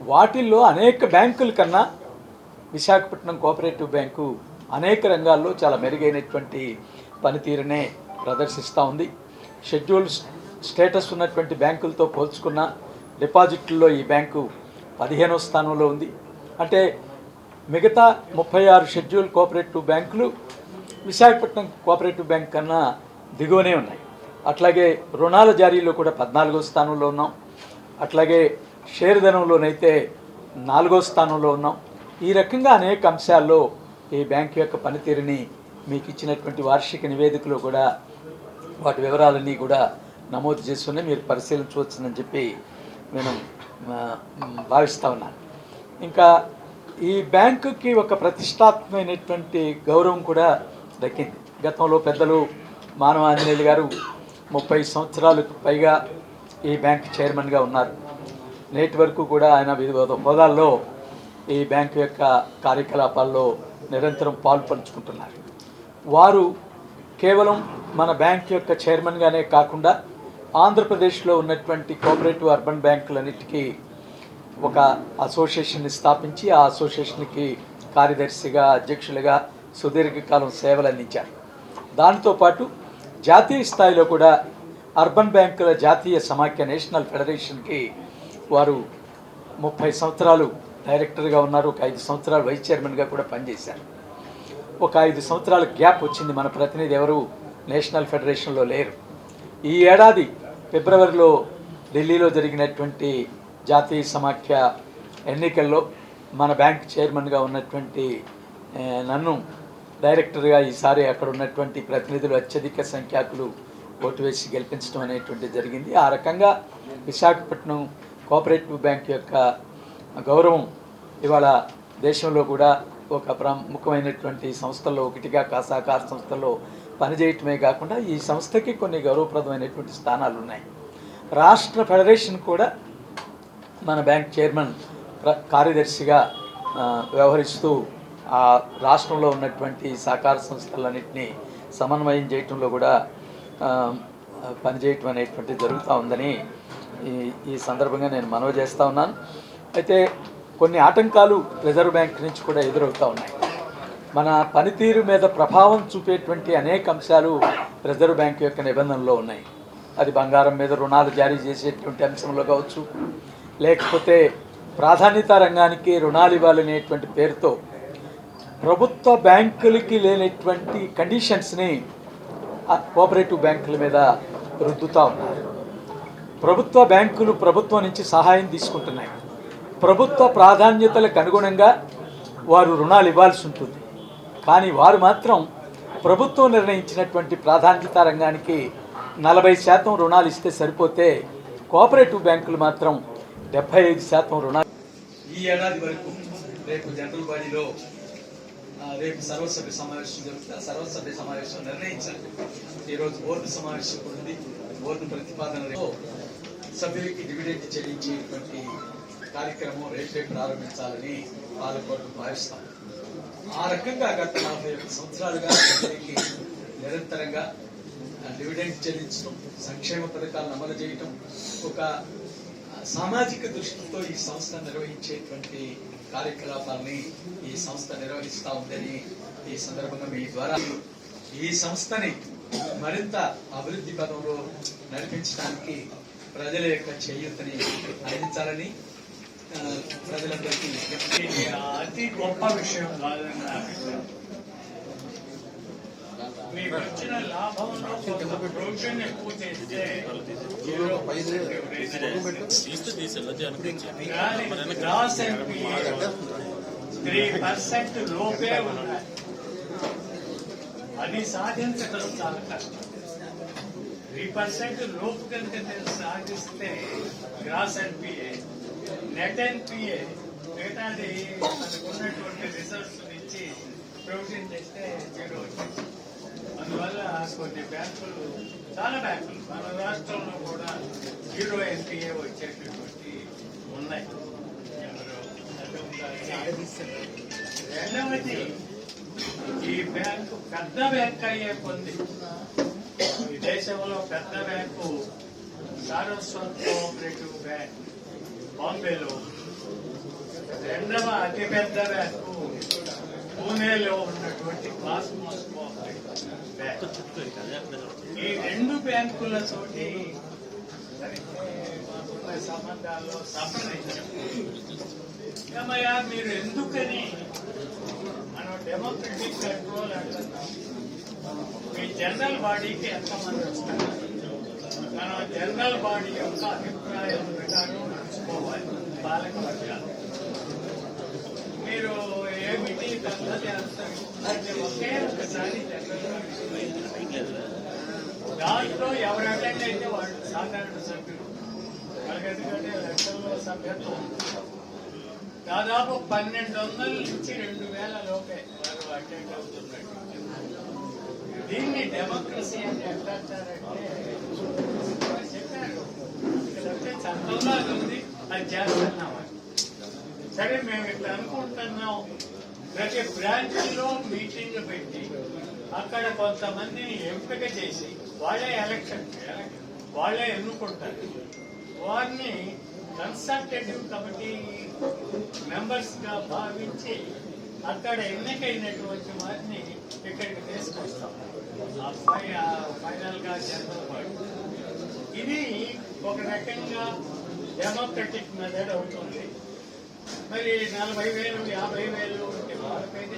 వాటిల్లో అనేక బ్యాంకుల కన్నా విశాఖపట్నం కోఆపరేటివ్ బ్యాంకు అనేక రంగాల్లో చాలా మెరుగైనటువంటి పనితీరునే ప్రదర్శిస్తూ ఉంది. షెడ్యూల్ స్టేటస్ ఉన్నటువంటి బ్యాంకులతో పోల్చుకున్న డిపాజిట్లలో ఈ బ్యాంకు 15వ స్థానంలో ఉంది. అంటే మిగతా 36 షెడ్యూల్ కోఆపరేటివ్ బ్యాంకులు విశాఖపట్నం కోఆపరేటివ్ బ్యాంక్ కన్నా దిగువనే ఉన్నాయి. అట్లాగే రుణాల జారీలో కూడా 14వ స్థానంలో ఉన్నాం. అట్లాగే షేర్ధనంలోనైతే 4వ స్థానంలో ఉన్నాం. ఈ రకంగా అనేక అంశాల్లో ఈ బ్యాంకు యొక్క పనితీరుని మీకు ఇచ్చినటువంటి వార్షిక నివేదికలో కూడా వాటి వివరాలన్నీ కూడా నమోదు చేసుకుని మీరు పరిశీలించవచ్చునని చెప్పి నేను భావిస్తూ ఉన్నాను. ఇంకా ఈ బ్యాంకుకి ఒక ప్రతిష్టాత్మకమైనటువంటి గౌరవం కూడా దక్కింది. గతంలో పెద్దలు మానవ ఆంజనేయులు గారు 30 సంవత్సరాలకు పైగా ఈ బ్యాంక్ చైర్మన్గా ఉన్నారు. నేటి వరకు కూడా ఆయన వివిధ హోదాల్లో ఈ బ్యాంకు యొక్క కార్యకలాపాల్లో నిరంతరం పాలు పంచుకుంటున్నారు. వారు కేవలం మన బ్యాంక్ యొక్క చైర్మన్గానే కాకుండా ఆంధ్రప్రదేశ్లో ఉన్నటువంటి కోఆపరేటివ్ అర్బన్ బ్యాంకులన్నిటికీ ఒక అసోసియేషన్ని స్థాపించి ఆ అసోసియేషన్కి కార్యదర్శిగా అధ్యక్షులుగా సుదీర్ఘకాలం సేవలు అందించారు. దాంతోపాటు జాతీయ స్థాయిలో కూడా అర్బన్ బ్యాంకుల జాతీయ సమాఖ్య నేషనల్ ఫెడరేషన్కి వారు 30 సంవత్సరాలు డైరెక్టర్గా ఉన్నారు. ఒక 5 సంవత్సరాలు వైస్ చైర్మన్గా కూడా పనిచేశారు. ఒక 5 సంవత్సరాల గ్యాప్ వచ్చింది. మన ప్రతినిధి ఎవరు నేషనల్ ఫెడరేషన్లో లేరు. ఈ ఏడాది ఫిబ్రవరిలో ఢిల్లీలో జరిగినటువంటి జాతీయ సమాఖ్య ఎన్నికల్లో మన బ్యాంక్ చైర్మన్గా ఉన్నటువంటి నన్ను డైరెక్టర్గా ఈసారి అక్కడ ఉన్నటువంటి ప్రతినిధులు అత్యధిక సంఖ్యాకులు ఓటు వేసి గెలిపించడం అనేటువంటి జరిగింది. ఆ రకంగా విశాఖపట్నం కోఆపరేటివ్ బ్యాంక్ యొక్క గౌరవం ఇవాళ దేశంలో కూడా ఒక ప్రముఖమైనటువంటి సంస్థల్లో ఒకటిగా సహకార సంస్థల్లో పనిచేయటమే కాకుండా ఈ సంస్థకి కొన్ని గౌరవప్రదమైనటువంటి స్థానాలు ఉన్నాయి. రాష్ట్ర ఫెడరేషన్ కూడా మన బ్యాంక్ చైర్మన్ కార్యదర్శిగా వ్యవహరిస్తూ ఆ రాష్ట్రంలో ఉన్నటువంటి సహకార సంస్థలన్నింటినీ సమన్వయం చేయటంలో కూడా పనిచేయటం అనేటువంటి జరుగుతూ ఉందని ఈ సందర్భంగా నేను మనవి చేస్తూ ఉన్నాను. అయితే కొన్ని ఆటంకాలు రిజర్వ్ బ్యాంక్ నుంచి కూడా ఎదురవుతూ ఉన్నాయి. మన పనితీరు మీద ప్రభావం చూపేటువంటి అనేక అంశాలు రిజర్వ్ బ్యాంక్ యొక్క నిబంధనలో ఉన్నాయి. అది బంగారం మీద రుణాలు జారీ చేసేటువంటి అంశంలో కావచ్చు, లేకపోతే ప్రాధాన్యత రంగానికి రుణాలు ఇవ్వాలనేటువంటి పేరుతో ప్రభుత్వ బ్యాంకులకి లేనటువంటి కండిషన్స్ని కోఆపరేటివ్ బ్యాంకుల మీద రుద్దుతూ ఉన్నారు. ప్రభుత్వ బ్యాంకులు ప్రభుత్వం నుంచి సహాయం తీసుకుంటున్నాయి. ప్రభుత్వ ప్రాధాన్యతలకు అనుగుణంగా వారు రుణాలు ఇవ్వాల్సి ఉంటుంది. కానీ వారు మాత్రం ప్రభుత్వం నిర్ణయించినటువంటి ప్రాధాన్యత రంగానికి 40% రుణాలు ఇస్తే సరిపోతే కోఆపరేటివ్ బ్యాంకులు మాత్రం 75% రుణాలు. ఈ ఏడాది వరకు రేపు జనరల్ బాడీలో రేపు సర్వసభ్య సమావేశం జరుగుతుంది. ఆ సర్వసభ్య సమావేశం నిర్ణయించాలి. ఈరోజు బోర్డు సమావేశం ఉంది. బోర్డు ప్రతిపాదనలో సభ్యులకి డివిడెంట్ చెల్లించేటువంటి కార్యక్రమం రేపే ప్రారంభించాలని పాలకోర్టు భావిస్తాం. ఆ రకంగా గత 41 సంవత్సరాలుగా సభ్యులకి నిరంతరంగా డివిడెంట్ చెల్లించడం, సంక్షేమ పథకాలను అమలు చేయటం, ఒక సామాజిక దృష్టితో ఈ సంస్థ నిర్వహించేటువంటి కార్యకలాపాలని ఈ సంస్థ నిర్వహిస్తూ ఉందని ఈ సందర్భంగా మీ ద్వారా ఈ సంస్థని మరింత అభివృద్ధి పదంలో నడిపించడానికి ప్రజల యొక్క చేయూతని అందించాలని ప్రజలందరికీ అతి గొప్ప విషయం కాదన్నా మీకు వచ్చిన లాభంలో ప్రొవిజన్ ఎక్కువ చేస్తే 3% లోపే ఉన్నాయి. అది సాధించడం చాలా కష్టం. 3% లోపు కనుక సాధిస్తే గ్రాస్ ఎన్పిఏ, నెట్ ఎన్పిఏ మిగతాది మనకున్నటువంటి రిజర్వ్స్ నుంచి ప్రొవిజన్ చేస్తే 0 వచ్చింది. అందువల్ల కొన్ని బ్యాంకులు, చాలా బ్యాంకులు మన రాష్ట్రంలో కూడా 0 ఎన్పిఏ వచ్చేటటువంటి ఉన్నాయి. రెండవది, ఈ బ్యాంకు పెద్ద బ్యాంక్ అయ్యే పొంది ఈ దేశంలో పెద్ద బ్యాంకు సారస్వత్ కోఆపరేటివ్ బ్యాంక్ బాంబేలో రెండవ అతిపెద్ద బ్యాంకు పూణేలో ఉన్నటువంటి కాస్మోస్ కోఆపరేటివ్ బ్యాంక్. ఈ రెండు బ్యాంకులతోటి మాకున్న సంబంధాల్లో సంప్రదించాం. ఏమయ్యా మీరు ఎందుకని మనం డెమోక్రటిక్ కంట్రోల్ అంటున్నాం, మీ జనరల్ బాడీకి ఎంతమంది వస్తారు, మనం జనరల్ బాడీ యొక్క అభిప్రాయం ప్రకారం నడుచుకోవాలి. పాలక వర్గాలు మీరు ఏమిటి పద్ధతి అంటే ఒకే ఒకసారి జనరల్ బాడీ దాంట్లో ఎవరు అటెండ్ అయితే వాళ్ళు సాధారణ సభ్యులు, వాళ్ళకి ఎందుకంటే లక్షల్లో సభ్యత్వం దాదాపు 1200 నుంచి 2000 లోపే వాళ్ళు అటెండ్ అవుతున్నారు. దీన్ని డెమోక్రసీ అని ఎట్లా అంటారంటే చెప్పారు, ఇక్కడంటే చట్టంలో అది ఉంది, అది చేస్తున్నామని. సరే మేము ఇట్లా అనుకుంటున్నాం, ప్రతి బ్రాంచ్లో మీటింగ్ పెట్టి అక్కడ కొంతమందిని ఎంపిక చేసి వాళ్ళే ఎలక్షన్ వాళ్ళే ఎన్నుకుంటారు. వారిని కన్సల్టేటివ్ కమిటీ మెంబర్స్ గా భావించి అక్కడ ఎన్నికైనటువంటి వారిని ఇక్కడికి తీసుకొస్తాం. ఫైనల్ గా జనరల్ బాడీ ఇది ఒక రకంగా డెమోక్రటిక్ మెథడ్ అవుతుంది. మరి 40,000 50,000 ఉంటే వాళ్ళకైతే